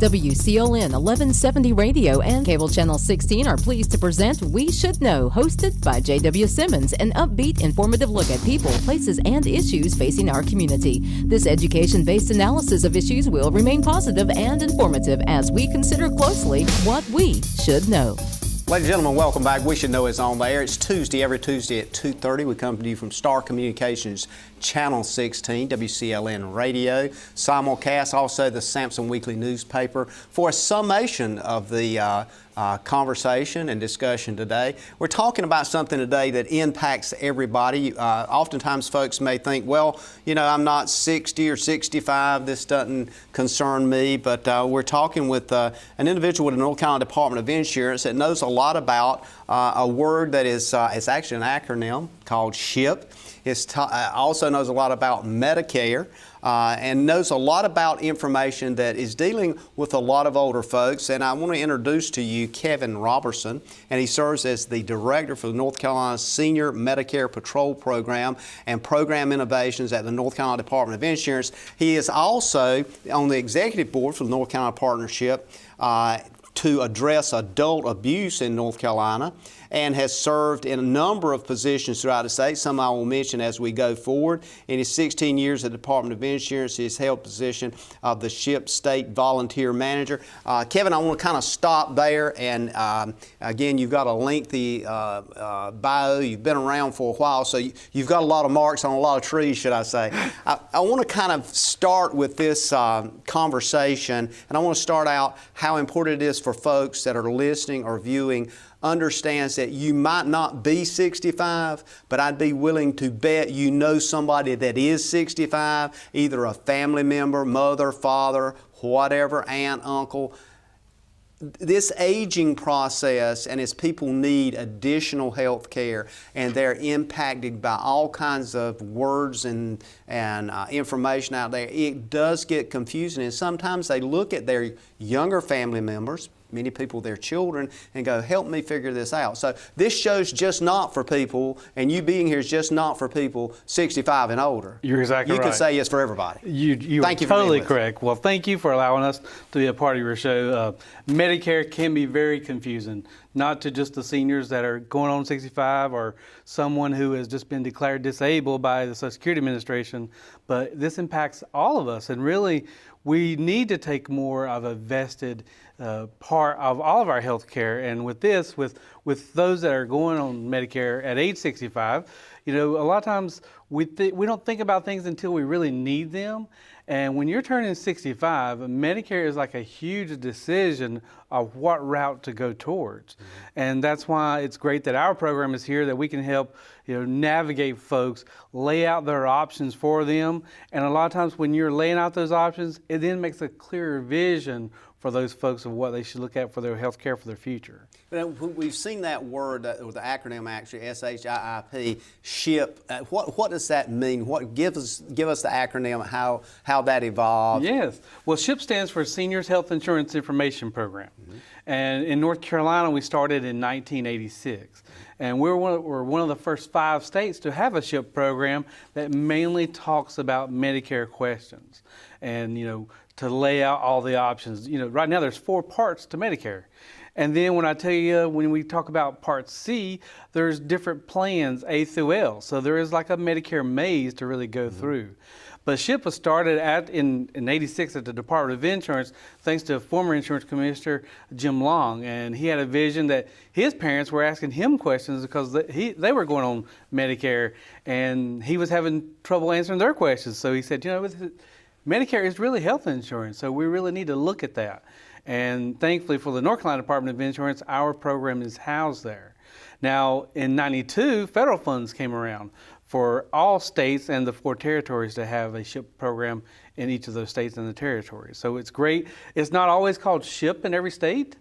WCLN 1170 Radio and Cable Channel 16 are pleased to present We Should Know, hosted by J.W. Simmons, an upbeat, informative look at people, places, and issues facing our community. This education-based analysis of issues will remain positive and informative as we consider closely what we should know. Ladies and gentlemen, welcome back. We Should Know is on the air. It's Tuesday, every Tuesday at 2:30. We come to you from Star Communications Channel 16, WCLN Radio, simulcast, also the Sampson Weekly newspaper, for a summation of the conversation and discussion today. We're talking about something today that impacts everybody. Oftentimes folks may think, well, you know, I'm not 60 or 65, this doesn't concern me, but we're talking with an individual with the North Carolina Department of Insurance that knows a lot about a word that is it's actually an acronym called SHIP. Also knows a lot about Medicare and knows a lot about information that is dealing with a lot of older folks. And I want to introduce to you Kevin Robertson, and he serves as the Director for the North Carolina Senior Medicare Patrol Program and Program Innovations at the North Carolina Department of Insurance. He is also on the Executive Board for the North Carolina Partnership to address adult abuse in North Carolina, and has served in a number of positions throughout the state. Some I will mention as we go forward. In his 16 years at the Department of Insurance, he's held position of the SHIP State Volunteer Manager. Kevin, I want to kind of stop there, and again, you've got a lengthy bio. You've been around for a while, so you've got a lot of marks on a lot of trees, should I say. I want to kind of start with this conversation, and I want to start out how important it is for folks that are listening or viewing understands that you might not be 65, but I'd be willing to bet you know somebody that is 65, either a family member, mother, father, whatever, aunt, uncle. This aging process, and as people need additional health care and they're impacted by all kinds of words and information out there, it does get confusing, and sometimes they look at their younger family members, many people, their children, and go, help me figure this out. So this show's just not for people, and you being here is just not for people 65 and older. You're exactly right. You can say it's for everybody. You are totally correct. Well, thank you for allowing us to be a part of your show. Medicare can be very confusing, not to just the seniors that are going on 65 or someone who has just been declared disabled by the Social Security Administration, but this impacts all of us, and really we need to take more of a vested part of all of our health care. And with this, with those that are going on Medicare at age 65, you know, a lot of times we don't think about things until we really need them. And when you're turning 65, Medicare is like a huge decision of what route to go towards. Mm-hmm. And that's why it's great that our program is here, that we can help, you know, navigate folks, lay out their options for them. And a lot of times when you're laying out those options, it then makes a clearer vision for those folks of what they should look at for their health care for their future. We've seen that word, or the acronym actually, SHIP, SHIP. What does that mean? Give us the acronym, how that evolved. Yes. Well, SHIP stands for Seniors Health Insurance Information Program. Mm-hmm. And in North Carolina, we started in 1986. And we're one of the first 5 states to have a SHIP program that mainly talks about Medicare questions. And, you know, to lay out all the options. You know, right now there's 4 parts to Medicare. And then when I tell you, when we talk about Part C, there's different plans, A through L. So there is like a Medicare maze to really go through. But SHIP was started in 86 at the Department of Insurance, thanks to former Insurance Commissioner Jim Long. And he had a vision that his parents were asking him questions because they were going on Medicare, and he was having trouble answering their questions. So he said, you know, Medicare is really health insurance, so we really need to look at that. And thankfully for the North Carolina Department of Insurance, our program is housed there. Now, in '92, federal funds came around for all states and the 4 territories to have a SHIP program in each of those states and the territories. So it's great. It's not always called SHIP in every state.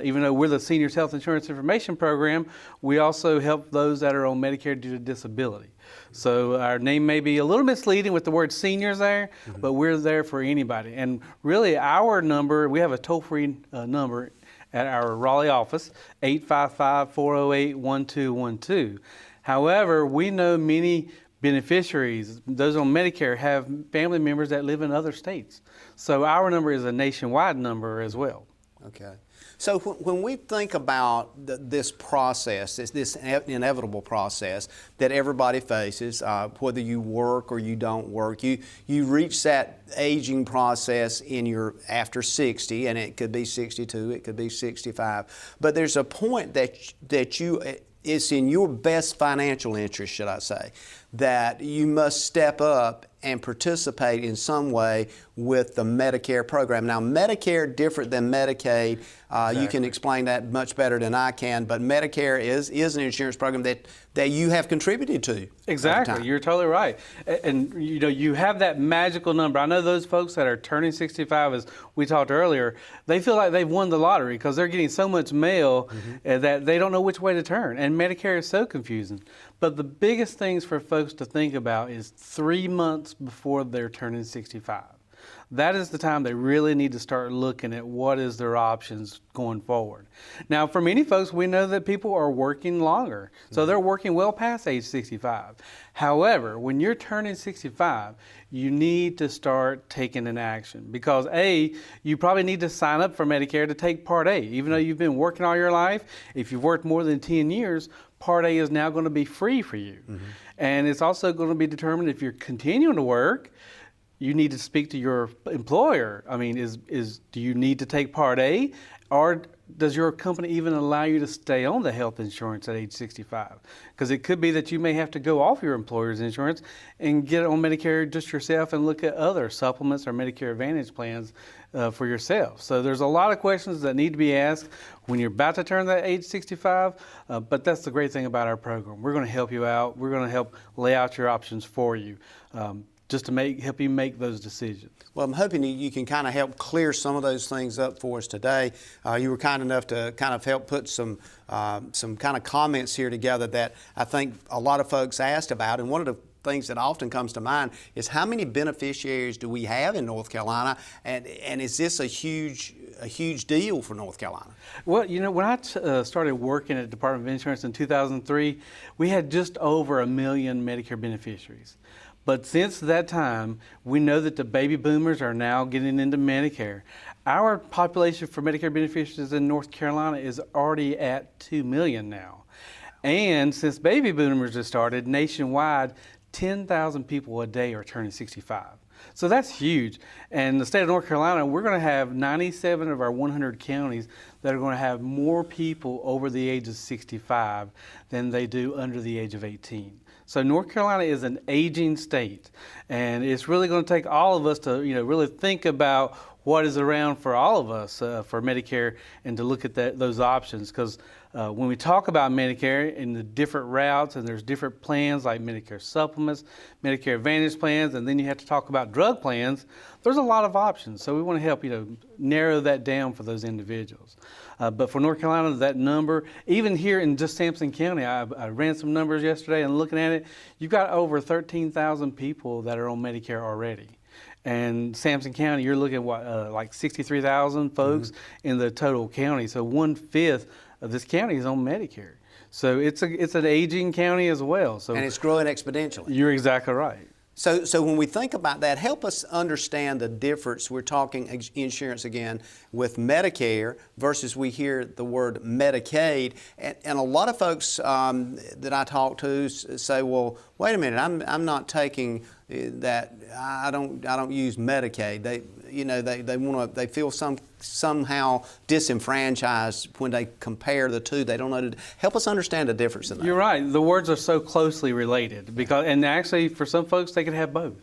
Even though we're the Seniors Health Insurance Information Program, we also help those that are on Medicare due to disability. So our name may be a little misleading with the word seniors there, but we're there for anybody. And really our number, we have a toll-free number at our Raleigh office, 855-408-1212. However, we know many beneficiaries, those on Medicare, have family members that live in other states. So our number is a nationwide number as well. Okay. So when we think about this process, this inevitable process that everybody faces, whether you work or you don't work, you reach that aging process in your after 60, and it could be 62, it could be 65. But there's a point that you it's in your best financial interest, should I say, that you must step up and participate in some way with the Medicare program. Now, Medicare different than Medicaid. Exactly. You can explain that much better than I can, but Medicare is an insurance program that you have contributed to. Exactly, you're totally right. And you know, you have that magical number. I know those folks that are turning 65, as we talked earlier, they feel like they've won the lottery because they're getting so much mail that they don't know which way to turn. And Medicare is so confusing. But the biggest things for folks to think about is 3 months before they're turning 65. That is the time they really need to start looking at what is their options going forward. Now, for many folks, we know that people are working longer, so they're working well past age 65. However, when you're turning 65, you need to start taking an action because A, you probably need to sign up for Medicare to take Part A. Even though you've been working all your life, if you've worked more than 10 years, Part A is now going to be free for you. And it's also going to be determined if you're continuing to work. You need to speak to your employer. I mean, do you need to take Part A, or does your company even allow you to stay on the health insurance at age 65? Because it could be that you may have to go off your employer's insurance and get on Medicare just yourself and look at other supplements or Medicare Advantage plans for yourself. So there's a lot of questions that need to be asked when you're about to turn that age 65, but that's the great thing about our program. We're going to help you out. We're going to help lay out your options for you. Just to help you make those decisions. Well, I'm hoping you can kind of help clear some of those things up for us today. You were kind enough to kind of help put some kind of comments here together that I think a lot of folks asked about. And one of the things that often comes to mind is how many beneficiaries do we have in North Carolina, and is this a huge deal for North Carolina? Well, you know, when I started working at the Department of Insurance in 2003, we had just over 1 million Medicare beneficiaries. But since that time, we know that the baby boomers are now getting into Medicare. Our population for Medicare beneficiaries in North Carolina is already at 2 million now. And since baby boomers have started, nationwide, 10,000 people a day are turning 65. So that's huge. And the state of North Carolina, we're going to have 97 of our 100 counties that are going to have more people over the age of 65 than they do under the age of 18. So North Carolina is an aging state, and it's really going to take all of us to, really think about what is around for all of us for Medicare, and to look at those options. Because when we talk about Medicare and the different routes, and there's different plans like Medicare supplements, Medicare Advantage plans, and then you have to talk about drug plans, there's a lot of options. So we want to help narrow that down for those individuals. But for North Carolina, that number, even here in just Sampson County, I ran some numbers yesterday and looking at it, you've got over 13,000 people that are on Medicare already. And Sampson County, you're looking at like 63,000 folks in the total county. So 1/5 of this county is on Medicare. So it's an aging county as well. So, and it's growing exponentially. You're exactly right. So when we think about that, help us understand the difference. We're talking insurance again with Medicare versus we hear the word Medicaid, and a lot of folks that I talk to say, well, wait a minute, I'm not taking that. I don't use Medicaid. They feel somehow disenfranchised when they compare the two. They don't know. Help us understand the difference in that. You're right. The words are so closely related and actually for some folks they could have both.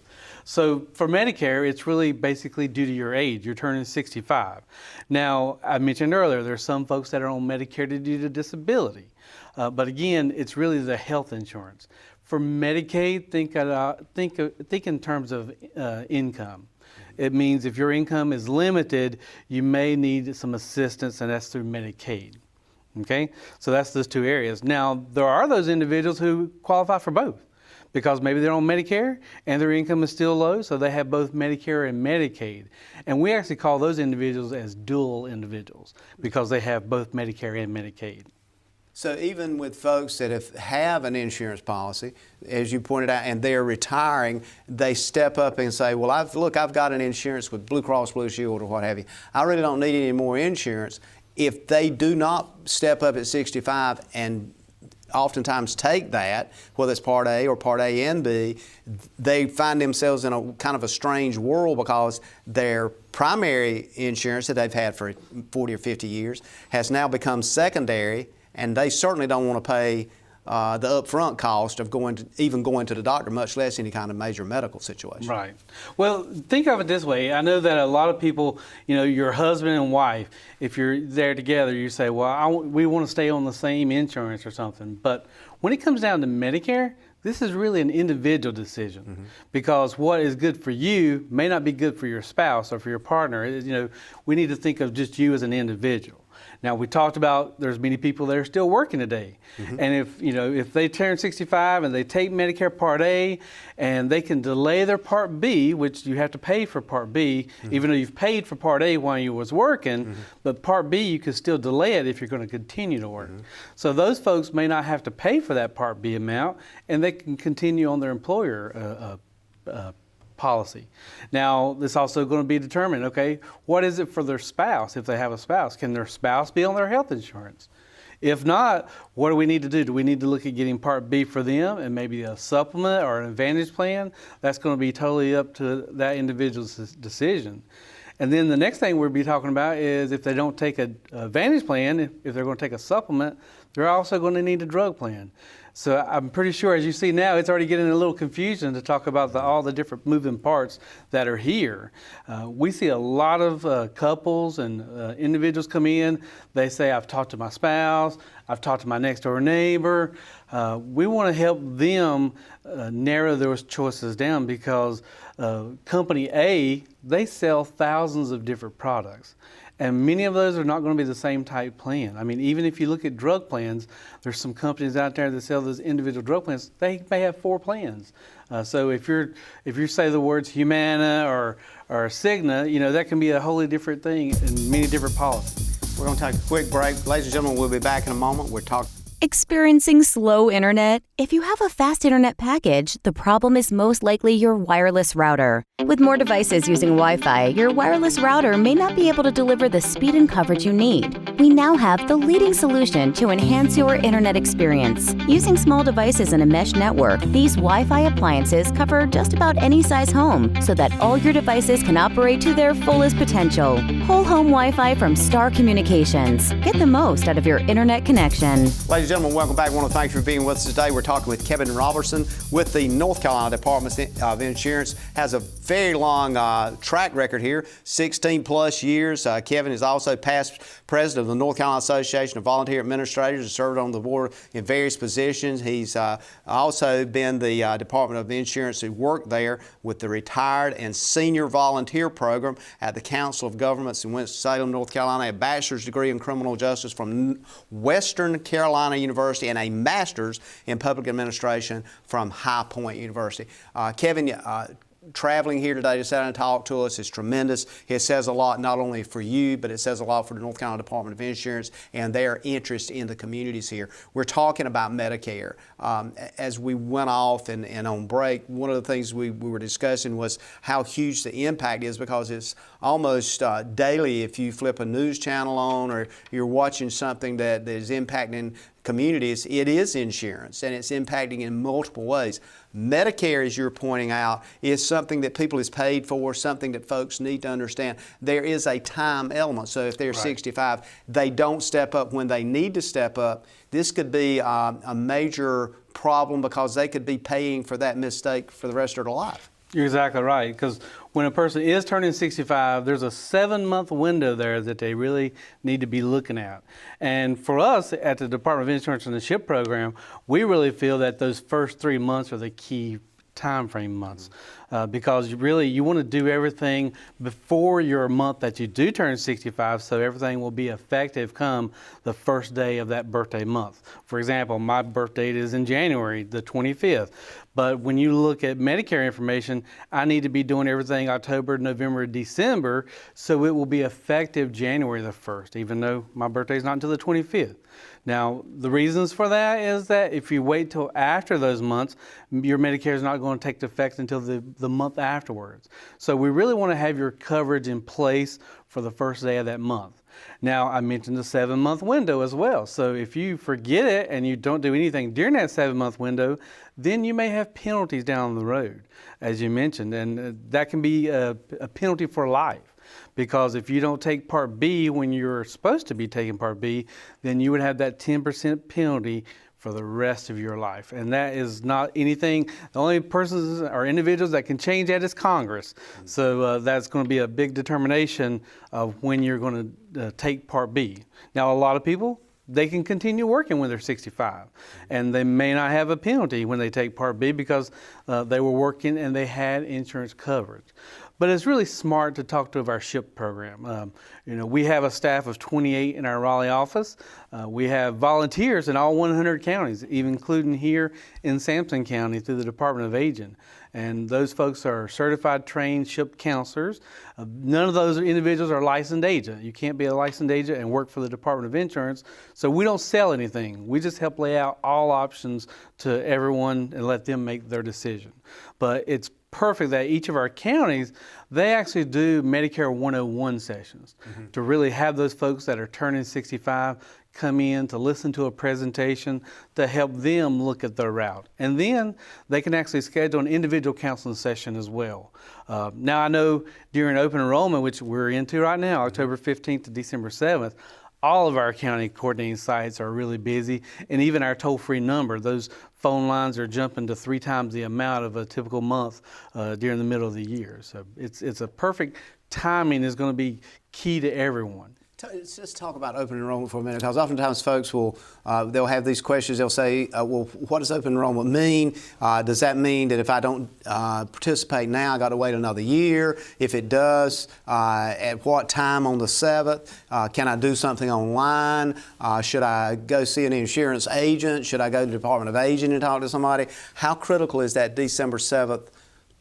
So for Medicare, it's really basically due to your age. You're turning 65. Now, I mentioned earlier, there's some folks that are on Medicare due to disability. But again, it's really the health insurance. For Medicaid, think in terms of income. It means if your income is limited, you may need some assistance, and that's through Medicaid. Okay? So that's those two areas. Now, there are those individuals who qualify for both because maybe they're on Medicare and their income is still low, so they have both Medicare and Medicaid. And we actually call those individuals as dual individuals because they have both Medicare and Medicaid. So even with folks that have an insurance policy, as you pointed out, and they're retiring, they step up and say, well, I've got an insurance with Blue Cross Blue Shield or what have you. I really don't need any more insurance. If they do not step up at 65 and oftentimes take that, whether it's Part A or Part A and B, they find themselves in a kind of a strange world because their primary insurance that they've had for 40 or 50 years has now become secondary, and they certainly don't want to pay the upfront cost of going to the doctor, much less any kind of major medical situation. Right. Well, think of it this way. I know that a lot of people, your husband and wife, if you're there together, you say, well, we want to stay on the same insurance or something. But when it comes down to Medicare, this is really an individual decision, because what is good for you may not be good for your spouse or for your partner. We need to think of just you as an individual. Now, we talked about there's many people that are still working today. And if they turn 65 and they take Medicare Part A and they can delay their Part B, which you have to pay for Part B, even though you've paid for Part A while you was working, but Part B you can still delay it if you're going to continue to work. So those folks may not have to pay for that Part B amount, and they can continue on their employer policy. Now, this also going to be determined, okay, what is it for their spouse if they have a spouse? Can their spouse be on their health insurance? If not, what do we need to do? Do we need to look at getting Part B for them and maybe a supplement or an Advantage plan? That's going to be totally up to that individual's decision. And then the next thing we'll be talking about is if they don't take an Advantage plan, if they're going to take a supplement, they're also going to need a drug plan. So I'm pretty sure, as you see now, it's already getting a little confusion to talk about all the different moving parts that are here. We see a lot of couples and individuals come in. They say, I've talked to my spouse, I've talked to my next door neighbor. We want to help them narrow those choices down, because Company A, they sell thousands of different products. And many of those are not going to be the same type plan. I mean, even if you look at drug plans, there's some companies out there that sell those individual drug plans. They may have 4 plans. So if you say the words Humana or Cigna, that can be a wholly different thing in many different policies. We're going to take a quick break. Ladies and gentlemen, we'll be back in a moment. We're talking. Experiencing slow internet? If you have a fast internet package, the problem is most likely your wireless router. With more devices using Wi-Fi, your wireless router may not be able to deliver the speed and coverage you need. We now have the leading solution to enhance your internet experience. Using small devices in a mesh network, these Wi-Fi appliances cover just about any size home, so that all your devices can operate to their fullest potential. Whole home Wi-Fi from Star Communications. Get the most out of your internet connection. Ladies and gentlemen, welcome back. I want to thank you for being with us today. We're talking with Kevin Robertson with the North Carolina Department of Insurance. Has a very long track record here, 16 plus years. Kevin is also past president of the North Carolina Association of Volunteer Administrators and served on the board in various positions. He's also been the Department of Insurance who worked there with the Retired and Senior Volunteer Program at the Council of Governments in Winston-Salem, North Carolina, a bachelor's degree in criminal justice from Western Carolina University, and a master's in public administration from High Point University. Kevin, traveling here today to sit down and talk to us is tremendous. It says a lot not only for you, but it says a lot for the North Carolina Department of Insurance and their interest in the communities here. We're talking about Medicare. As we went off and on break, one of the things we were discussing was how huge the impact is, because it's almost daily. If you flip a news channel on or you're watching something that is impacting communities, it is insurance, and it's impacting in multiple ways. Medicare, as you're pointing out, is something that people is paid for, something that folks need to understand. There is a time element. So if they're 65, they don't step up when they need to step up. This could be a major problem, because they could be paying for that mistake for the rest of their life. You're exactly right, because when a person is turning 65, there's a 7-month window there that they really need to be looking at. And for us at the Department of Insurance and the SHIP program, we really feel that those first 3 months are the key time frame months. because you want to do everything before your month that you do turn 65, so everything will be effective come the first day of that birthday month. For example, my birth date is in January the 25th. But when you look at Medicare information, I need to be doing everything October, November, December, so it will be effective January the 1st, even though my birthday is not until the 25th. Now, the reasons for that is that if you wait till after those months, your Medicare is not going to take effect until the month afterwards. So we really want to have your coverage in place for the first day of that month. Now, I mentioned the 7-month window as well. So if you forget it and you don't do anything during that 7-month window, then you may have penalties down the road, as you mentioned, and that can be a penalty for life. Because if you don't take Part B when you're supposed to be taking Part B, then you would have that 10% penalty for the rest of your life. And that is not anything, the only persons or individuals that can change that is Congress. So that's going to be a big determination of when you're going to take Part B. Now, a lot of people, they can continue working when they're 65, and they may not have a penalty when they take Part B because they were working and they had insurance coverage. But it's really smart to talk to our SHIP program. We have a staff of 28 in our Raleigh office. We have volunteers in all 100 counties, even including here in Sampson County through the Department of Aging. And those folks are certified, trained SHIP counselors. None of those individuals are licensed agent. You can't be a licensed agent and work for the Department of Insurance. So we don't sell anything. We just help lay out all options to everyone and let them make their decision. But it's perfect that each of our counties, they actually do Medicare 101 sessions to really have those folks that are turning 65 come in to listen to a presentation to help them look at their route. And then they can actually schedule an individual counseling session as well. Now I know during open enrollment, which we're into right now, October 15th to December 7th, all of our county coordinating sites are really busy, and even our toll-free number, those phone lines are jumping to 3 times the amount of a typical month during the middle of the year. So it's a perfect timing is going to be key to everyone. Let's just talk about open enrollment for a minute, because oftentimes folks will, they'll have these questions. They'll say, well, what does open enrollment mean? Does that mean that if I don't participate now, I got to wait another year? If it does, at what time on the 7th? Can I do something online? Should I go see an insurance agent? Should I go to the Department of Aging and talk to somebody? How critical is that December 7th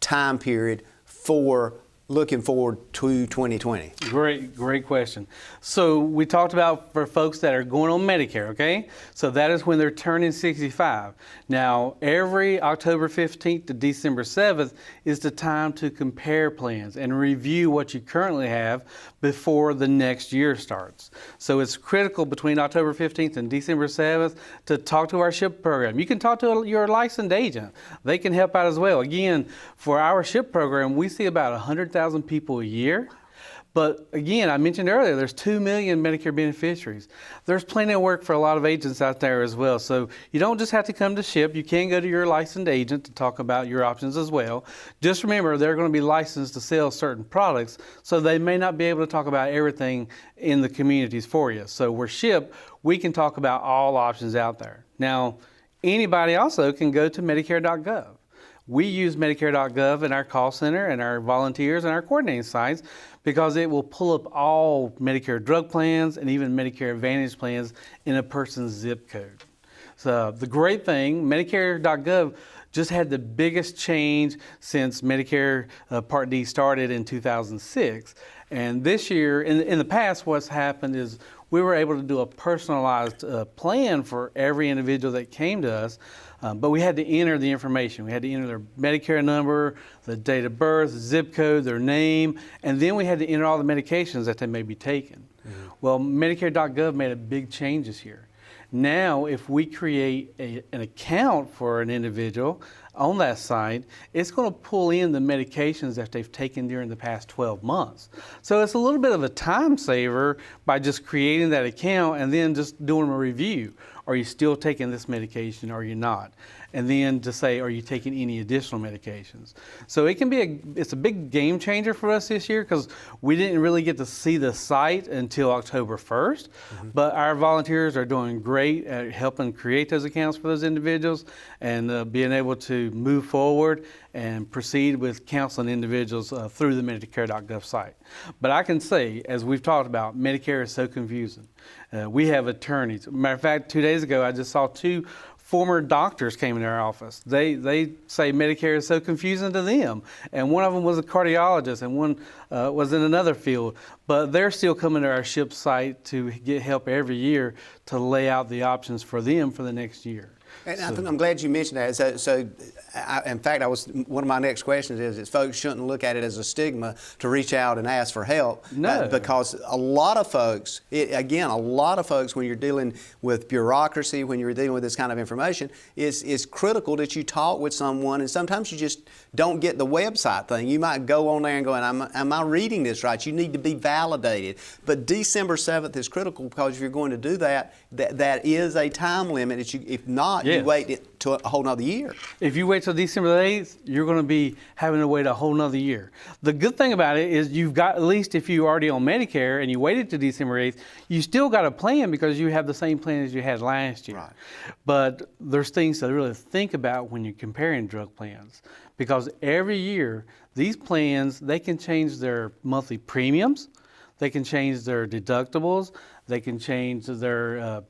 time period for looking forward to 2020? Great question. So we talked about for folks that are going on Medicare, okay? So that is when they're turning 65. Now, every October 15th to December 7th is the time to compare plans and review what you currently have before the next year starts. So it's critical between October 15th and December 7th to talk to our SHIP program. You can talk to your licensed agent. They can help out as well. Again, for our SHIP program, we see about 100,000 people a year. But again, I mentioned earlier, there's 2 million Medicare beneficiaries. There's plenty of work for a lot of agents out there as well. So you don't just have to come to SHIP. You can go to your licensed agent to talk about your options as well. Just remember, they're going to be licensed to sell certain products, so they may not be able to talk about everything in the communities for you. So we're SHIP, we can talk about all options out there. Now, anybody also can go to Medicare.gov. We use Medicare.gov in our call center and our volunteers and our coordinating sites because it will pull up all Medicare drug plans and even Medicare Advantage plans in a person's zip code. So the great thing, Medicare.gov just had the biggest change since Medicare Part D started in 2006. And this year, in the past, what's happened is we were able to do a personalized plan for every individual that came to us. But we had to enter the information. We had to enter their Medicare number, the date of birth, zip code, their name, and then we had to enter all the medications that they may be taking. Well, Medicare.gov made a big change this year. Now, if we create an account for an individual on that site, it's going to pull in the medications that they've taken during the past 12 months. So it's a little bit of a time saver by just creating that account and then just doing a review. Are you still taking this medication or are you not? And then to say, are you taking any additional medications? So it can be it's a big game changer for us this year because we didn't really get to see the site until October 1st, but our volunteers are doing great at helping create those accounts for those individuals and being able to move forward and proceed with counseling individuals through the Medicare.gov site. But I can say, as we've talked about, Medicare is so confusing. We have attorneys. Matter of fact, 2 days ago, I just saw 2 former doctors came into our office. They say Medicare is so confusing to them. And one of them was a cardiologist and one was in another field. But they're still coming to our SHIP site to get help every year to lay out the options for them for the next year. And I'm glad you mentioned that. In fact, one of my next questions is folks shouldn't look at it as a stigma to reach out and ask for help. No. Because a lot of folks, when you're dealing with bureaucracy, when you're dealing with this kind of information, it's critical that you talk with someone, and sometimes you just don't get the website thing. You might go on there and go, am I reading this right? You need to be validated. But December 7th is critical, because if you're going to do that is a time limit. If not, yes. You wait to a whole nother year. If you wait till December the 8th, you're going to be having to wait a whole nother year. The good thing about it is you've got, at least if you're already on Medicare and you waited to December 8th, you still got a plan because you have the same plan as you had last year. Right. But there's things to really think about when you're comparing drug plans, because every year these plans, they can change their monthly premiums, they can change their deductibles, they can change their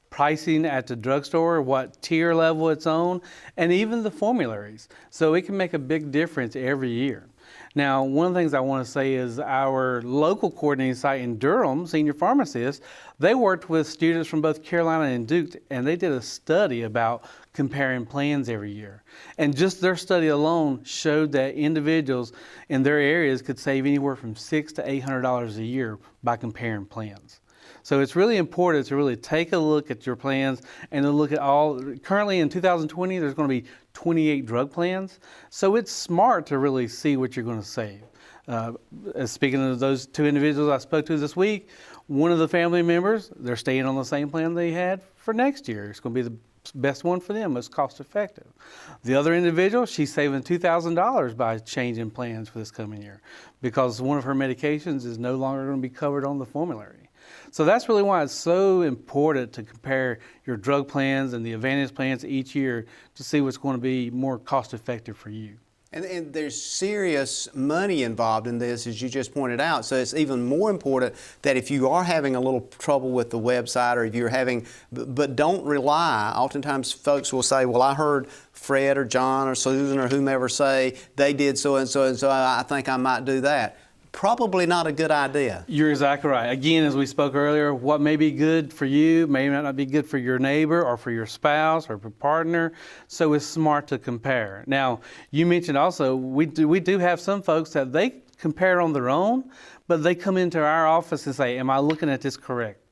pricing at the drugstore, what tier level it's on, and even the formularies. So it can make a big difference every year. Now, one of the things I want to say is our local coordinating site in Durham, Senior Pharmacists, they worked with students from both Carolina and Duke, and they did a study about comparing plans every year. And just their study alone showed that individuals in their areas could save anywhere from $600 to $800 a year by comparing plans. So it's really important to really take a look at your plans and to look at all. Currently in 2020, there's going to be 28 drug plans. So it's smart to really see what you're going to save. Speaking of those 2 individuals I spoke to this week, one of the family members, they're staying on the same plan they had for next year. It's going to be the best one for them, most cost effective. The other individual, she's saving $2,000 by changing plans for this coming year because one of her medications is no longer going to be covered on the formulary. So that's really why it's so important to compare your drug plans and the Advantage plans each year to see what's going to be more cost effective for you. And there's serious money involved in this, as you just pointed out. So it's even more important that if you are having a little trouble with the website, or if you're having, but don't rely. Oftentimes folks will say, well, I heard Fred or John or Susan or whomever say they did so and so, I think I might do that. Probably not a good idea. You're exactly right. Again, as we spoke earlier, what may be good for you may not be good for your neighbor or for your spouse or for partner. So it's smart to compare. Now, you mentioned also we do have some folks that they compare on their own, but they come into our office and say, am I looking at this correct?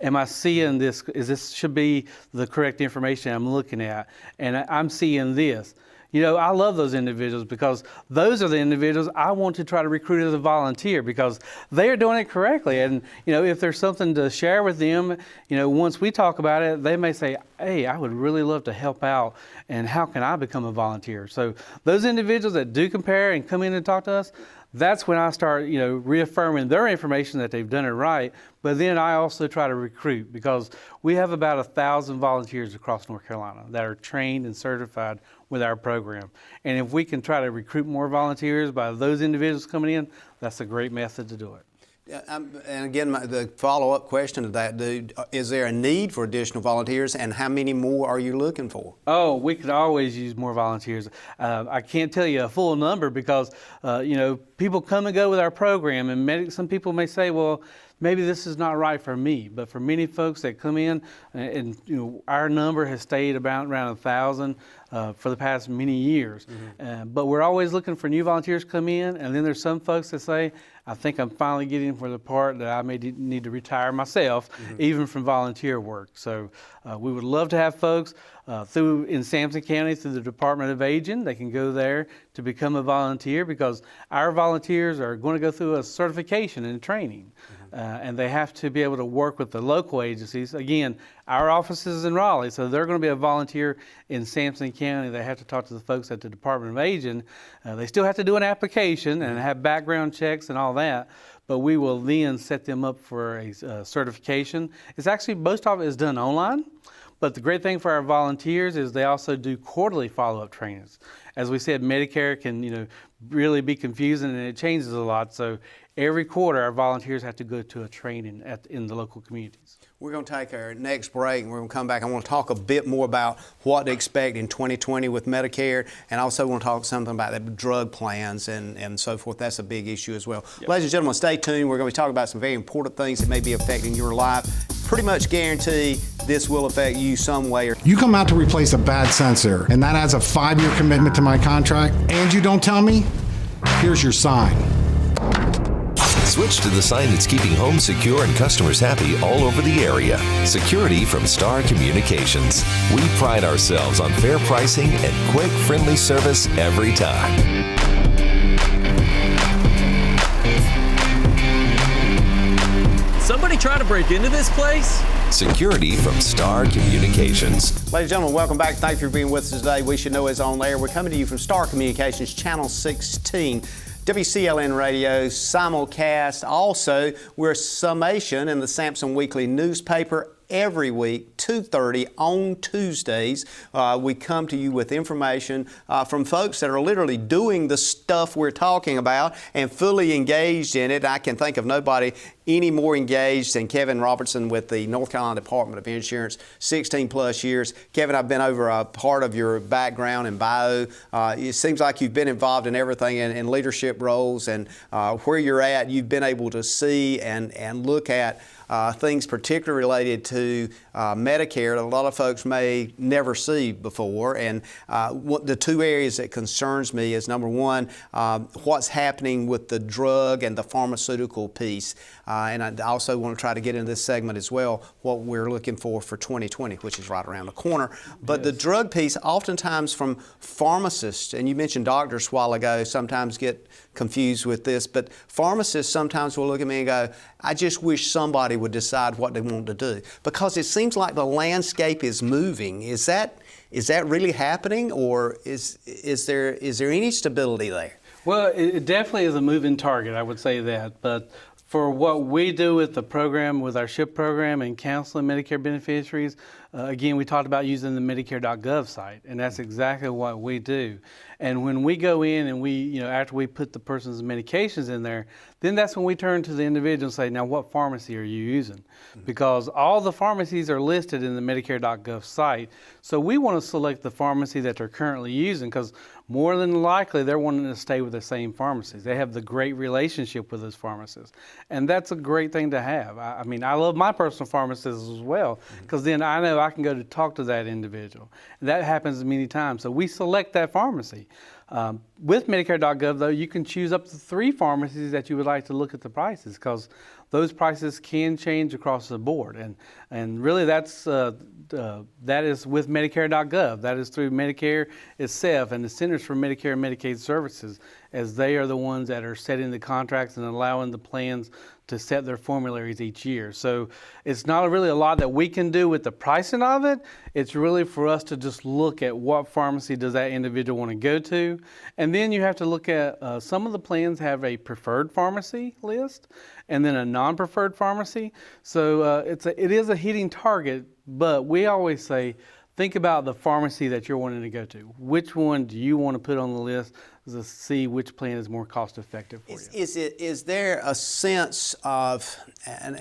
Am I seeing this? This should be the correct information I'm looking at, and I'm seeing this. You know, I love those individuals because those are the individuals I want to try to recruit as a volunteer because they are doing it correctly. And, you know, if there's something to share with them, you know, once we talk about it, they may say, hey, I would really love to help out, and how can I become a volunteer? So those individuals that do compare and come in and talk to us, that's when I start, you know, reaffirming their information that they've done it right. But then I also try to recruit because we have about 1,000 volunteers across North Carolina that are trained and certified with our program. And if we can try to recruit more volunteers by those individuals coming in, that's a great method to do it. And again, the follow-up question to that, is there a need for additional volunteers, and how many more are you looking for? Oh, we could always use more volunteers. I can't tell you a full number because, you know, people come and go with our program, and some people may say, well, maybe this is not right for me. But for many folks that come in, and you know, our number has stayed around 1,000 for the past many years. Mm-hmm. But we're always looking for new volunteers to come in, and then there's some folks that say, I think I'm finally getting for the part that I may need to retire myself, even from volunteer work. So we would love to have folks in Sampson County through the Department of Aging. They can go there to become a volunteer because our volunteers are going to go through a certification and training. And they have to be able to work with the local agencies. Again, our office is in Raleigh, so they're going to be a volunteer in Sampson County. They have to talk to the folks at the Department of Aging. They still have to do an application and have background checks and all that, but we will then set them up for a certification. It's actually, most of it is done online, But the great thing for our volunteers is they also do quarterly follow-up trainings. As we said, Medicare can, really be confusing and it changes a lot. So every quarter, our volunteers have to go to a training in the local communities. We're going to take our next break and we're going to come back. I want to talk a bit more about what to expect in 2020 with Medicare, and also want to talk something about the drug plans and so forth. That's a big issue as well. Yep. Ladies and gentlemen, stay tuned. We're going to be talking about some very important things that may be affecting your life. Pretty much guarantee this will affect you some way. You come out to replace a bad sensor, and that has a 5-year commitment to my contract, and you don't tell me? Here's your sign. Switch to the sign that's keeping homes secure and customers happy all over the area. Security from Star Communications. We pride ourselves on fair pricing and quick, friendly service every time. Somebody trying to break into this place? Security from Star Communications. Ladies and gentlemen, welcome back. Thank you for being with us today. We Should Know is on air. We're coming to you from Star Communications, Channel 16. WCLN Radio, simulcast. Also, we're a summation in the Sampson Weekly newspaper every week, 2:30 on Tuesdays. We come to you with information from folks that are literally doing the stuff we're talking about and fully engaged in it. I can think of nobody any more engaged than Kevin Robertson with the North Carolina Department of Insurance, 16 plus years. Kevin, I've been over a part of your background and bio. It seems like you've been involved in everything in leadership roles, and where you're at, you've been able to see and look at things particularly related to Medicare that a lot of folks may never see before. And the two areas that concerns me is, number one, what's happening with the drug and the pharmaceutical piece. And I also want to try to get into this segment as well, what we're looking for 2020, which is right around the corner. But the drug piece, oftentimes from pharmacists, and you mentioned doctors a while ago, sometimes get confused with this, but pharmacists sometimes will look at me and go, I just wish somebody would decide what they want to do. Because it seems like the landscape is moving. Is that really happening, or is there any stability there? Well, it definitely is a moving target, I would say that. But for what we do with the program, with our SHIP program and counseling Medicare beneficiaries, again, we talked about using the Medicare.gov site, and that's exactly what we do. And when we go in and we, after we put the person's medications in there, then that's when we turn to the individual and say, now what pharmacy are you using? Because all the pharmacies are listed in the Medicare.gov site. So we want to select the pharmacy that they're currently using, because more than likely they're wanting to stay with the same pharmacies. They have the great relationship with those pharmacists. And that's a great thing to have. I mean, I love my personal pharmacist as well, because then I know I can go to talk to that individual. And that happens many times. So we select that pharmacy. With Medicare.gov, though, you can choose up to 3 pharmacies that you would like to look at the prices, because those prices can change across the board. And really that is with Medicare.gov. That is through Medicare itself and the Centers for Medicare and Medicaid Services, as they are the ones that are setting the contracts and allowing the plans to set their formularies each year. So it's not really a lot that we can do with the pricing of it. It's really for us to just look at what pharmacy does that individual want to go to. And then you have to look at, some of the plans have a preferred pharmacy list and then a non-preferred pharmacy. So it is a hitting target, but we always say, think about the pharmacy that you're wanting to go to. Which one do you want to put on the list to see which plan is more cost effective for you? Is there a sense of, and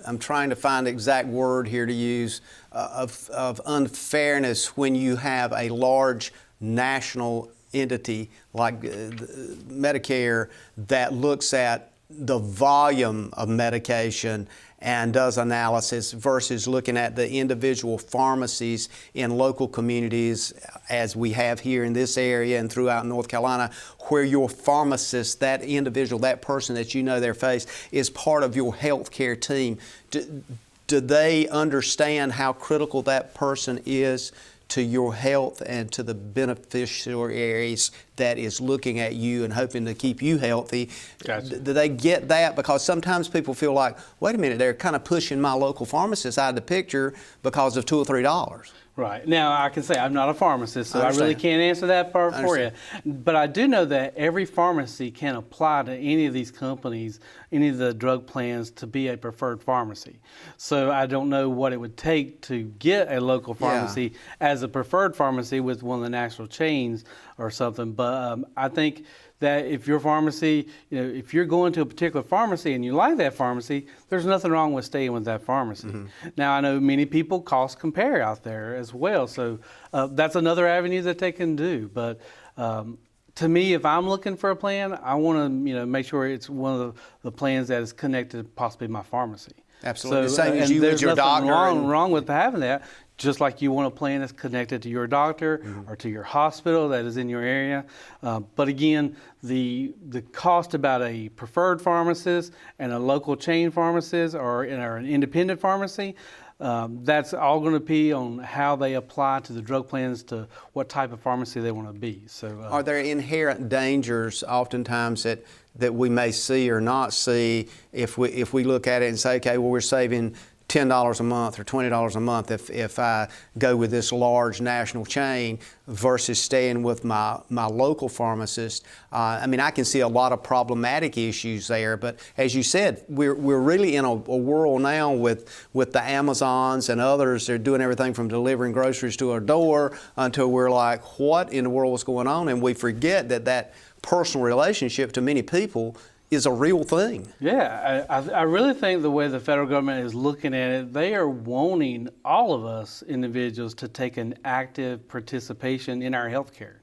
I'm trying to find the exact word here to use, of unfairness when you have a large national entity like Medicare that looks at the volume of medication and does analysis versus looking at the individual pharmacies in local communities, as we have here in this area and throughout North Carolina, where your pharmacist, that individual, that person that you know their face, is part of your healthcare team. Do they understand how critical that person is to your health and to the beneficiaries that is looking at you and hoping to keep you healthy. Gotcha. Do they get that? Because sometimes people feel like, wait a minute, they're kind of pushing my local pharmacist out of the picture because of $2 or $3. Right. Now, I can say I'm not a pharmacist, so I understand. really can't answer that part for you. But I do know that every pharmacy can apply to any of these companies, any of the drug plans, to be a preferred pharmacy. So I don't know what it would take to get a local pharmacy as a preferred pharmacy with one of the national chains or something. But I think that if your pharmacy, if you're going to a particular pharmacy and you like that pharmacy, there's nothing wrong with staying with that pharmacy. Now, I know many people cost compare out there as well, so that's another avenue that they can do. But to me, if I'm looking for a plan, I want to make sure it's one of the plans that is connected to possibly my pharmacy. Absolutely. So, Same as you with your doctor. There's nothing wrong with having that. Just like you want a plan that's connected to your doctor or to your hospital that is in your area. But again, the cost about a preferred pharmacist and a local chain pharmacist or an independent pharmacy, that's all going to be on how they apply to the drug plans, to what type of pharmacy they want to be. So, are there inherent dangers oftentimes that we may see or not see if we look at it and say, okay, well, we're saving $10 a month or $20 a month if I go with this large national chain versus staying with my local pharmacist? I mean, I can see a lot of problematic issues there, but as you said, we're really in a world now with the Amazons and others. They're doing everything from delivering groceries to our door until we're like, what in the world is going on? And we forget that personal relationship to many people is a real thing. Yeah, I really think the way the federal government is looking at it, they are wanting all of us individuals to take an active participation in our health care.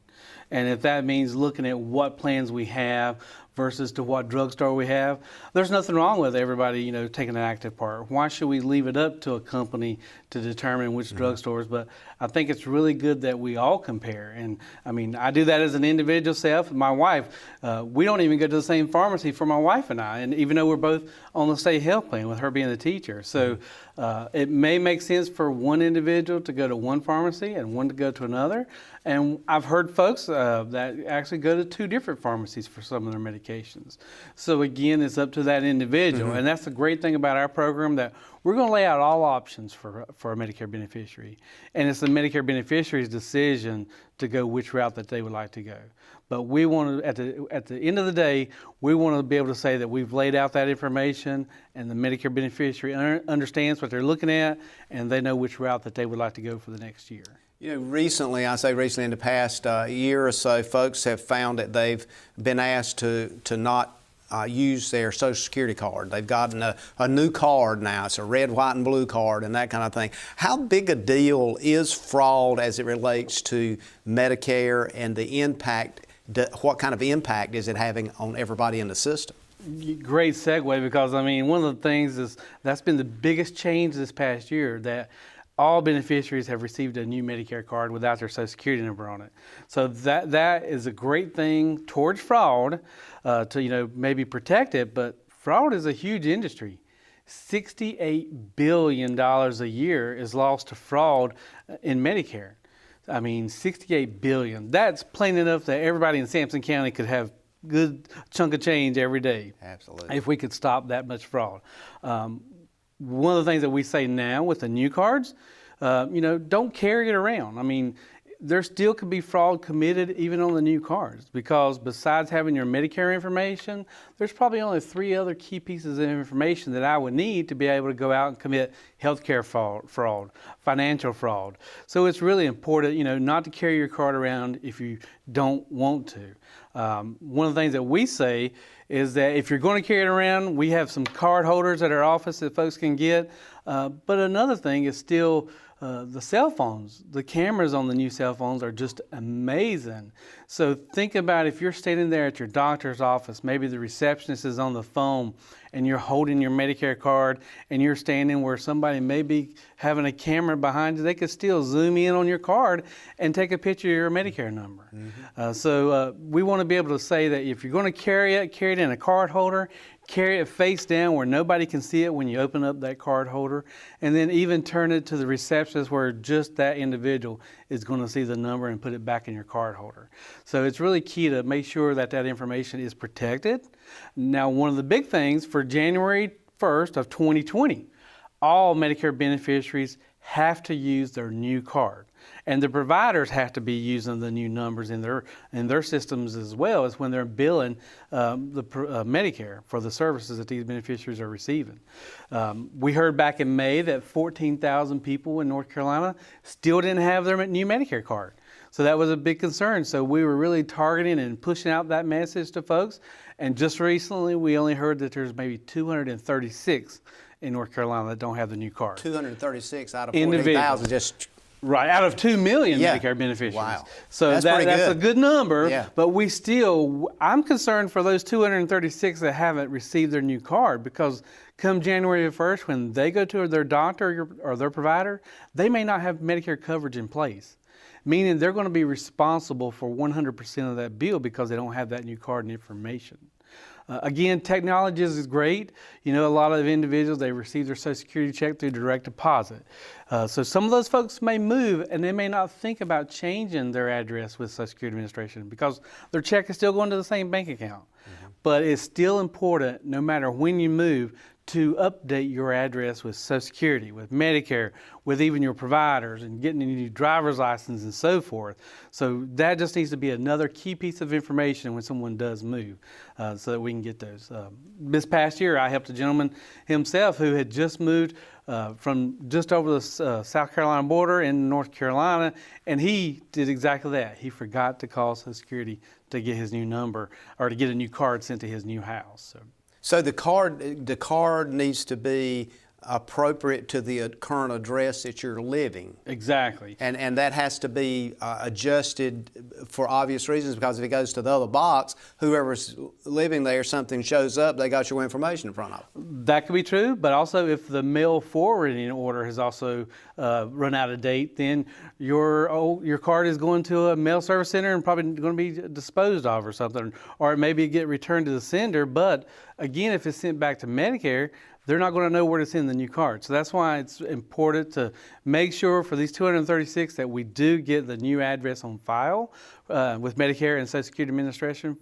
And if that means looking at what plans we have versus to what drugstore we have, there's nothing wrong with everybody, taking an active part. Why should we leave it up to a company to determine which drugstores? But I think it's really good that we all compare. And I mean, I do that as an individual self. My wife, we don't even go to the same pharmacy for my wife and I, and even though we're both on the state health plan with her being a teacher. So it may make sense for one individual to go to one pharmacy and one to go to another. And I've heard folks that actually go to 2 different pharmacies for some of their medications. So again, it's up to that individual. And that's the great thing about our program, that we're going to lay out all options for a Medicare beneficiary. And it's the Medicare beneficiary's decision to go which route that they would like to go. But we want to, at the end of the day, we want to be able to say that we've laid out that information and the Medicare beneficiary understands what they're looking at and they know which route that they would like to go for the next year. Recently, I say recently, in the past year or so, folks have found that they've been asked to not use their Social Security card. They've gotten a new card now. It's a red, white, and blue card and that kind of thing. How big a deal is fraud as it relates to Medicare and the impact? What kind of impact is it having on everybody in the system? Great segue, because I mean, one of the things is that's been the biggest change this past year, that all beneficiaries have received a new Medicare card without their Social Security number on it. So that is a great thing towards fraud, to maybe protect it, but fraud is a huge industry. $68 billion a year is lost to fraud in Medicare. I mean, $68 billion. That's plain enough that everybody in Sampson County could have good chunk of change every day. Absolutely. If we could stop that much fraud. One of the things that we say now with the new cards, don't carry it around. I mean, there still could be fraud committed even on the new cards, because besides having your Medicare information, there's probably only 3 other key pieces of information that I would need to be able to go out and commit healthcare fraud, financial fraud. So it's really important, not to carry your card around if you don't want to. One of the things that we say is that if you're going to carry it around, we have some card holders at our office that folks can get. But another thing is still the cell phones. The cameras on the new cell phones are just amazing. So think about if you're standing there at your doctor's office, maybe the receptionist is on the phone and you're holding your Medicare card and you're standing where somebody may be having a camera behind you, they could still zoom in on your card and take a picture of your Medicare number. So we want to be able to say that if you're going to carry it in a card holder, carry it face down where nobody can see it when you open up that card holder, and then even turn it to the receptionist where just that individual is going to see the number and put it back in your card holder. So it's really key to make sure that that information is protected. Now, one of the big things for January 1st of 2020, all Medicare beneficiaries have to use their new card. And the providers have to be using the new numbers in their systems as well as when they're billing Medicare for the services that these beneficiaries are receiving. We heard back in May that 14,000 people in North Carolina still didn't have their new Medicare card. So that was a big concern. So we were really targeting and pushing out that message to folks. And just recently, we only heard that there's maybe 236 in North Carolina that don't have the new card. 236 out of 14,000 just... Right, out of 2 million Medicare beneficiaries. Wow. So that's a good number, yeah. But I'm concerned for those 236 that haven't received their new card, because come January 1st, when they go to their doctor or their provider, they may not have Medicare coverage in place, meaning they're going to be responsible for 100% of that bill because they don't have that new card and information. Again, technology is great. You know, a lot of individuals, they receive their Social Security check through direct deposit. So some of those folks may move and they may not think about changing their address with Social Security Administration because their check is still going to the same bank account. Mm-hmm. But it's still important, no matter when you move, to update your address with Social Security, with Medicare, with even your providers, and getting a new driver's license and so forth. So that just needs to be another key piece of information when someone does move, so that we can get those. This past year, I helped a gentleman himself who had just moved from just over the South Carolina border in North Carolina, and he did exactly that. He forgot to call Social Security to get his new number or to get a new card sent to his new house. So the card needs to be appropriate to the current address that you're living. Exactly. And that has to be adjusted for obvious reasons, because if it goes to the other box, whoever's living there, something shows up, they got your information in front of them. That could be true, but also if the mail forwarding order has also run out of date, then your card is going to a mail service center and probably going to be disposed of or something, or it maybe get returned to the sender. But again, if it's sent back to Medicare, they're not going to know where to send the new card. So that's why it's important to make sure for these 236 that we do get the new address on file with Medicare and Social Security Administration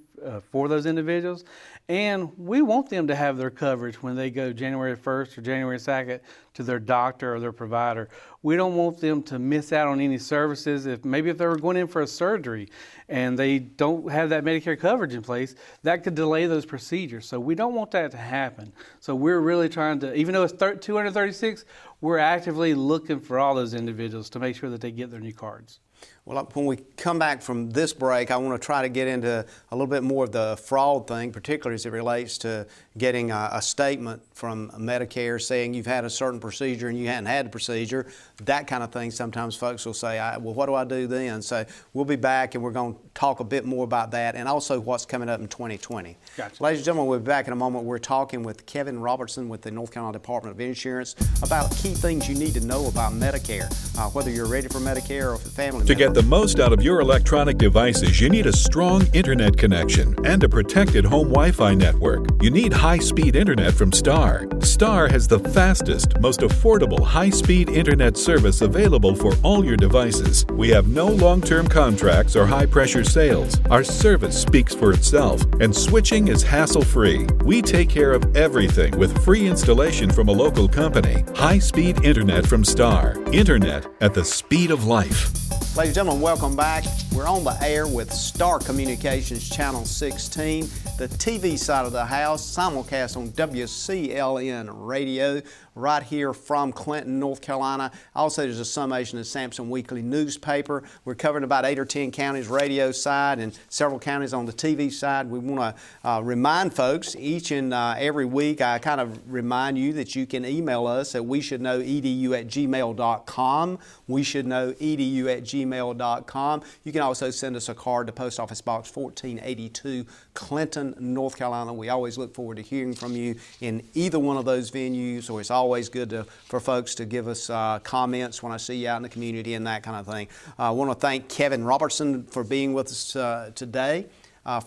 for those individuals. And we want them to have their coverage when they go January 1st or January 2nd to their doctor or their provider. We don't want them to miss out on any services. If they were going in for a surgery and they don't have that Medicare coverage in place, that could delay those procedures. So we don't want that to happen. So we're really trying to, even though it's 236, we're actively looking for all those individuals to make sure that they get their new cards. Well, when we come back from this break, I want to try to get into a little bit more of the fraud thing, particularly as it relates to getting a statement from Medicare saying you've had a certain procedure and you hadn't had the procedure. That kind of thing. Sometimes folks will say, well, what do I do then? So we'll be back and we're going to talk a bit more about that and also what's coming up in 2020. Gotcha. Ladies and gentlemen, we'll be back in a moment. We're talking with Kevin Robertson with the North Carolina Department of Insurance about key things you need to know about Medicare, whether you're ready for Medicare or for family To get the most out of your electronic devices, you need a strong internet connection and a protected home Wi-Fi network. You need high-speed internet from Star. Star has the fastest, most affordable high-speed internet service available for all your devices. We have no long-term contracts or high-pressure sales. Our service speaks for itself, and switching is hassle-free. We take care of everything with free installation from a local company. High-speed internet from Star. Internet at the speed of life. Ladies and gentlemen, welcome back. We're on the air with Star Communications Channel 16, the TV side of the house, simulcast on WCLN Radio, right here from Clinton, North Carolina. Also, there's a summation of the Sampson Weekly newspaper. We're covering about 8 or 10 counties radio side and several counties on the TV side. We want to remind folks each and every week, I kind of remind you that you can email us at weshouldknowedu@gmail.com. weshouldknowedu@gmail.com. You can also send us a card to Post Office Box 1482, Clinton, North Carolina. We always look forward to hearing from you in either one of those venues, or it's always good for folks to give us comments when I see you out in the community and that kind of thing. I want to thank Kevin Robertson for being with us today.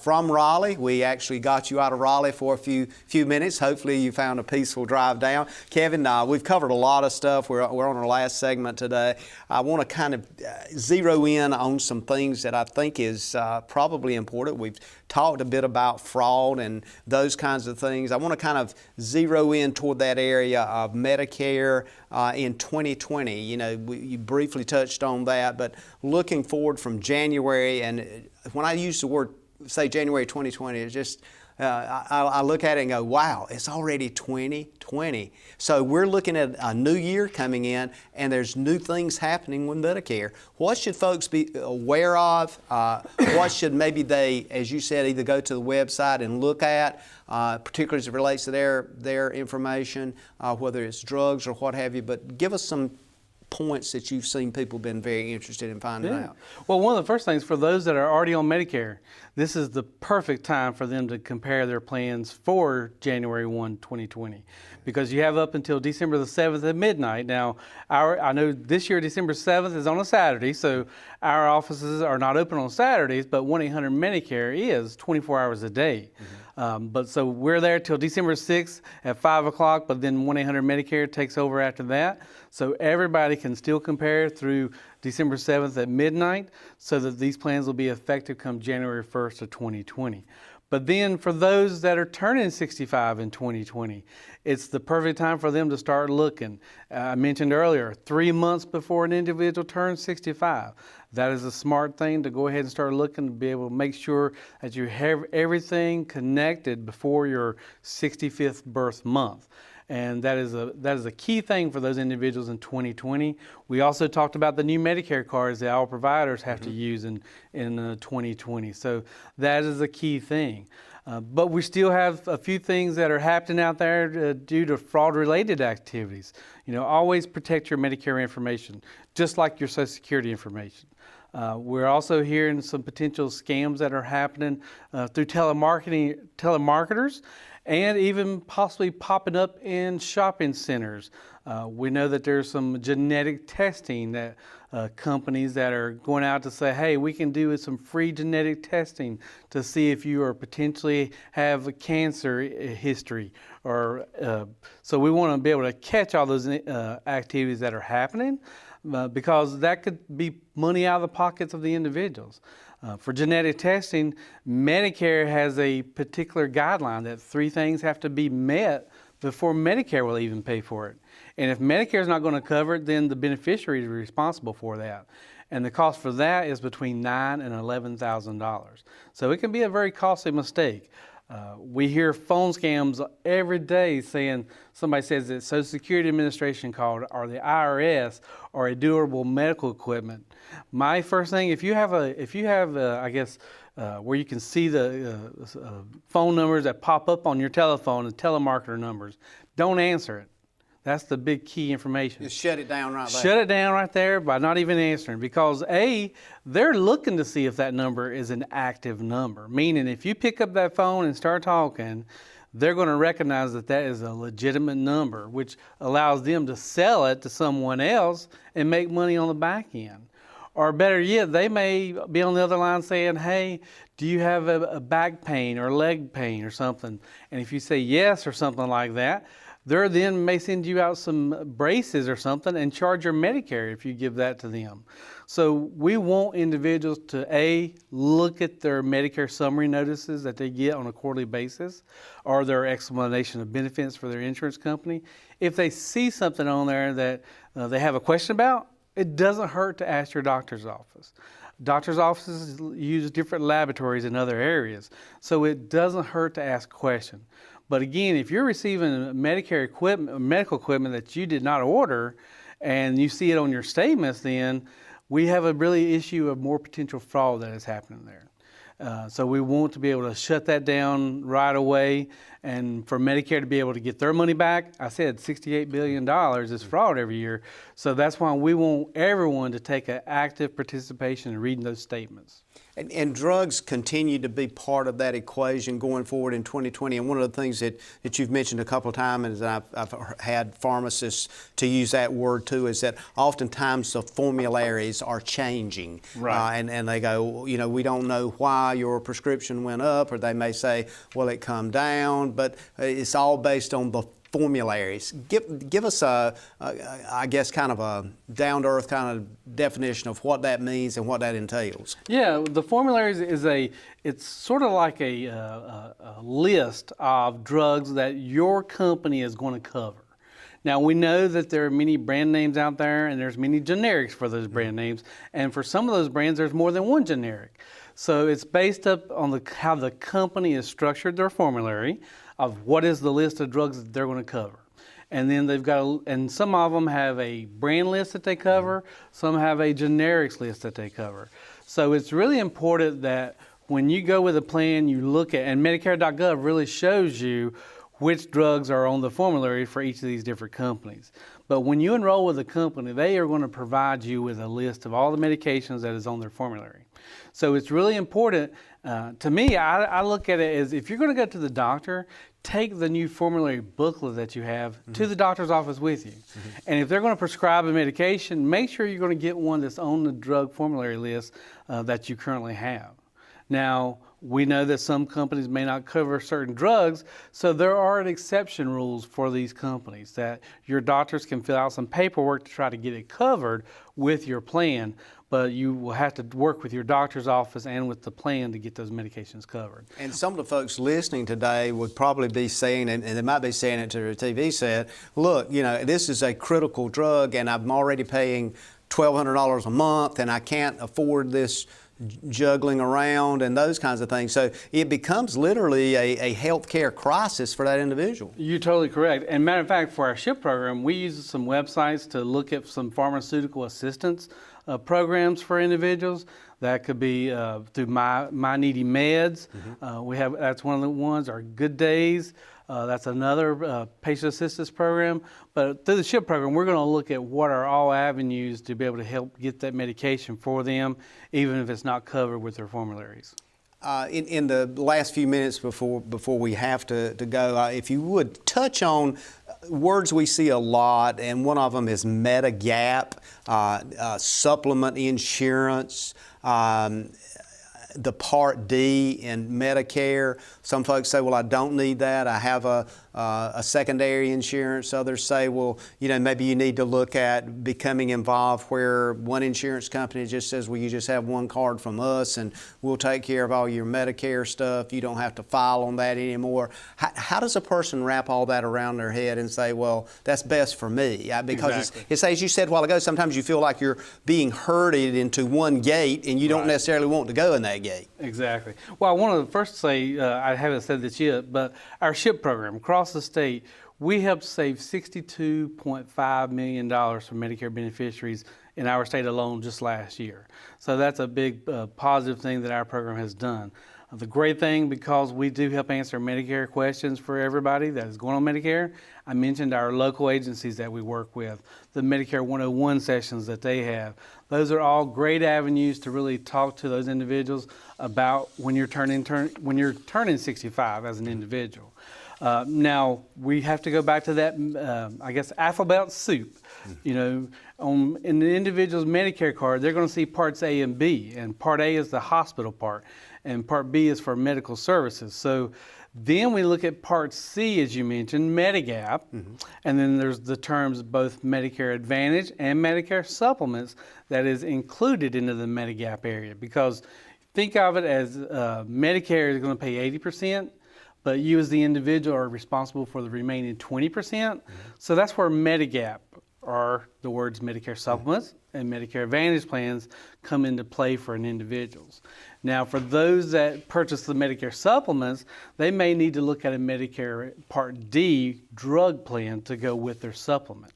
from Raleigh. We actually got you out of Raleigh for a few minutes. Hopefully you found a peaceful drive down. Kevin, we've covered a lot of stuff. We're on our last segment today. I want to kind of zero in on some things that I think is probably important. We've talked a bit about fraud and those kinds of things. I want to kind of zero in toward that area of Medicare in 2020. You know, you briefly touched on that, but looking forward from January, and when I use the word, say January 2020, it's just, I look at it and go, wow, it's already 2020. So we're looking at a new year coming in, and there's new things happening with Medicare. What should folks be aware of? What should maybe they, as you said, either go to the website and look at, particularly as it relates to their information, whether it's drugs or what have you, but give us some points that you've seen people been very interested in finding out. Well, one of the first things for those that are already on Medicare, this is the perfect time for them to compare their plans for January 1, 2020, because you have up until December the 7th at midnight. Now, I know this year December 7th is on a Saturday, so our offices are not open on Saturdays, but 1-800-Medicare is 24 hours a day. But so we're there till December 6th at 5 o'clock, but then 1-800-Medicare takes over after that. So everybody can still compare through December 7th at midnight, so that these plans will be effective come January 1st of 2020. But then for those that are turning 65 in 2020, it's the perfect time for them to start looking. I mentioned earlier, 3 months before an individual turns 65. That is a smart thing to go ahead and start looking to be able to make sure that you have everything connected before your 65th birth month. And that is a key thing for those individuals in 2020. We also talked about the new Medicare cards that all providers have to use in 2020. So that is a key thing. But we still have a few things that are happening out there due to fraud-related activities. You know, always protect your Medicare information, just like your Social Security information. We're also hearing some potential scams that are happening through telemarketers, and even possibly popping up in shopping centers. We know that there's some genetic testing that companies that are going out to say, hey, we can do some free genetic testing to see if you are potentially have a cancer history. Or so we want to be able to catch all those activities that are happening, because that could be money out of the pockets of the individuals. For genetic testing, Medicare has a particular guideline that 3 things have to be met before Medicare will even pay for it. And if Medicare is not going to cover it, then the beneficiary is responsible for that. And the cost for that is between $9,000 and $11,000. So it can be a very costly mistake. We hear phone scams every day saying, somebody says that Social Security Administration called, or the IRS, or a durable medical equipment. My first thing, if you have I guess, where you can see the phone numbers that pop up on your telephone, the telemarketer numbers, don't answer it. That's the big key information. Just shut it down right there. Shut it down right there by not even answering, because A, they're looking to see if that number is an active number. Meaning if you pick up that phone and start talking, they're going to recognize that that is a legitimate number, which allows them to sell it to someone else and make money on the back end. Or better yet, they may be on the other line saying, hey, do you have a back pain or leg pain or something? And if you say yes or something like that, they then may send you out some braces or something and charge your Medicare if you give that to them. So we want individuals to A, look at their Medicare summary notices that they get on a quarterly basis, or their explanation of benefits for their insurance company. If they see something on there that they have a question about, it doesn't hurt to ask your doctor's office. Doctor's offices use different laboratories in other areas, so it doesn't hurt to ask a question. But again, if you're receiving Medicare equipment, medical equipment that you did not order, and you see it on your statements, then we have a really issue of more potential fraud that is happening there. So we want to be able to shut that down right away And for Medicare to be able to get their money back, I said $68 billion is fraud every year. So that's why we want everyone to take an active participation in reading those statements. And drugs continue to be part of that equation going forward in 2020. And one of the things that you've mentioned a couple of times, and I've had pharmacists to use that word too, is that oftentimes the formularies are changing. Right. And they go, you know, we don't know why your prescription went up, or they may say, well, it come down, but it's all based on the formularies. Give us I guess, kind of a down-to-earth kind of definition of what that means and what that entails. Yeah, the formularies is it's sort of like a list of drugs that your company is going to cover. Now, we know that there are many brand names out there, and there's many generics for those brand names, and for some of those brands, there's more than one generic. So it's based up on how the company has structured their formulary of what is the list of drugs that they're going to cover. And then they've got, and some of them have a brand list that they cover, some have a generics list that they cover. So it's really important that when you go with a plan, you look at, and Medicare.gov really shows you which drugs are on the formulary for each of these different companies. But when you enroll with a company, they are going to provide you with a list of all the medications that is on their formulary. So it's really important. To me, I look at it as if you're going to go to the doctor, take the new formulary booklet that you have to the doctor's office with you. And if they're going to prescribe a medication, make sure you're going to get one that's on the drug formulary list that you currently have. Now, we know that some companies may not cover certain drugs, so there are exception rules for these companies that your doctors can fill out some paperwork to try to get it covered with your plan, but you will have to work with your doctor's office and with the plan to get those medications covered. And some of the folks listening today would probably be saying, and they might be saying it to their TV set, look, you know, this is a critical drug and I'm already paying $1,200 a month and I can't afford this juggling around and those kinds of things. So it becomes literally a healthcare crisis for that individual. You're totally correct. And matter of fact, for our SHIP program, we use some websites to look at some pharmaceutical assistance programs for individuals. That could be through My Needy Meds. That's one of the ones. Our Good Days. That's another patient assistance program. But through the SHIP program, we're going to look at what are all avenues to be able to help get that medication for them, even if it's not covered with their formularies. In the last few minutes before we have to go, if you would touch on words we see a lot, and one of them is Medigap, supplement insurance, the Part D in Medicare. Some folks say, well, I don't need that. I have a secondary insurance. Others say, well, you know, maybe you need to look at becoming involved where one insurance company just says, well, you just have one card from us and we'll take care of all your Medicare stuff. You don't have to file on that anymore. How does a person wrap all that around their head and say, well, that's best for me? Because exactly. it's as you said a while ago, sometimes you feel like you're being herded into one gate and you don't necessarily want to go in that gate. Exactly. Well, I wanted to first say, I haven't said this yet, but our SHIP program across the state, we helped save $62.5 million for Medicare beneficiaries in our state alone just last year. So that's a big positive thing that our program has done. The great thing, because we do help answer Medicare questions for everybody that is going on Medicare, I mentioned our local agencies that we work with, the Medicare 101 sessions that they have. Those are all great avenues to really talk to those individuals about when you're turning 65 as an individual. Now, we have to go back to that, I guess, alphabet soup. You know, in the individual's Medicare card, they're going to see Parts A and B, and Part A is the hospital part, and Part B is for medical services. So then we look at Part C, as you mentioned, Medigap, and then there's the terms both Medicare Advantage and Medicare Supplements that is included into the Medigap area, because think of it as Medicare is going to pay 80%, but you as the individual are responsible for the remaining 20%. So that's where Medigap, or the words Medicare Supplements and Medicare Advantage plans, come into play for an individuals. Now, for those that purchase the Medicare Supplements, they may need to look at a Medicare Part D drug plan to go with their supplement.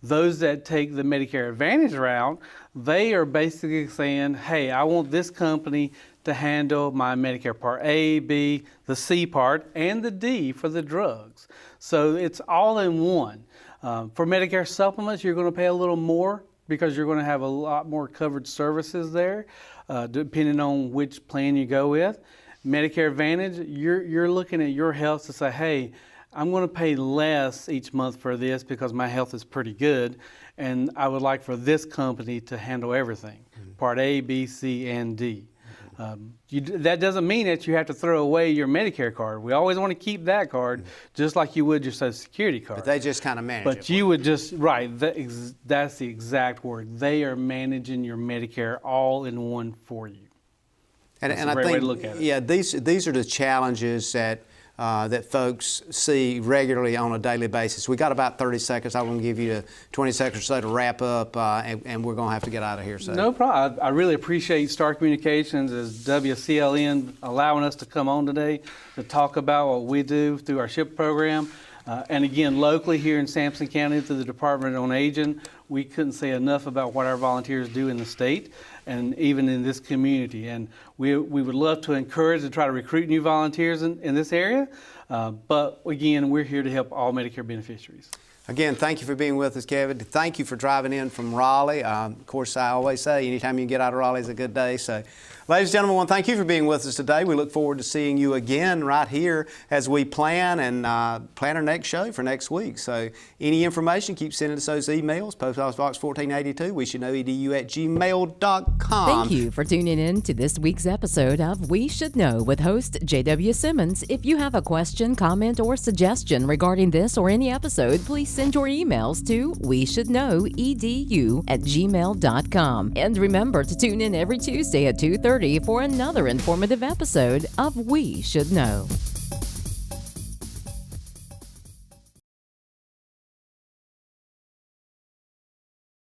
Those that take the Medicare Advantage route, they are basically saying, hey, I want this company to handle my Medicare Part A, B, the C part, and the D for the drugs. So it's all in one. For Medicare supplements, you're going to pay a little more because you're going to have a lot more covered services there, depending on which plan you go with. Medicare Advantage, you're looking at your health to say, hey, I'm going to pay less each month for this because my health is pretty good, and I would like for this company to handle everything, Part A, B, C, and D. That doesn't mean that you have to throw away your Medicare card. We always want to keep that card just like you would your Social Security card. But they just kind of manage it. But you would just, right, that's the exact word. They are managing your Medicare all in one for you. And That's a I great think, way to look at it. yeah, these are the challenges that folks see regularly on a daily basis. We got about 30 seconds. I'm going to give you 20 seconds or so to wrap up, and we're going to have to get out of here. So. No problem. I really appreciate Star Communications as WCLN allowing us to come on today to talk about what we do through our SHIP program. And again, locally here in Sampson County through the Department on Aging, we couldn't say enough about what our volunteers do in the state and even in this community. And we would love to encourage and try to recruit new volunteers in this area. But again, we're here to help all Medicare beneficiaries. Again, thank you for being with us, Kevin. Thank you for driving in from Raleigh. Of course, I always say anytime you can get out of Raleigh is a good day. So, ladies and gentlemen, I want to thank you for being with us today. We look forward to seeing you again right here as we plan our next show for next week. So, any information, keep sending us those emails. Post Office Box 1482, weshouldknowedu@gmail.com. Thank you for tuning in to this week's episode of We Should Know with host J.W. Simmons. If you have a question, comment, or suggestion regarding this or any episode, please send your emails to weshouldknowedu@gmail.com. And remember to tune in every Tuesday at 2:30 for another informative episode of We Should Know.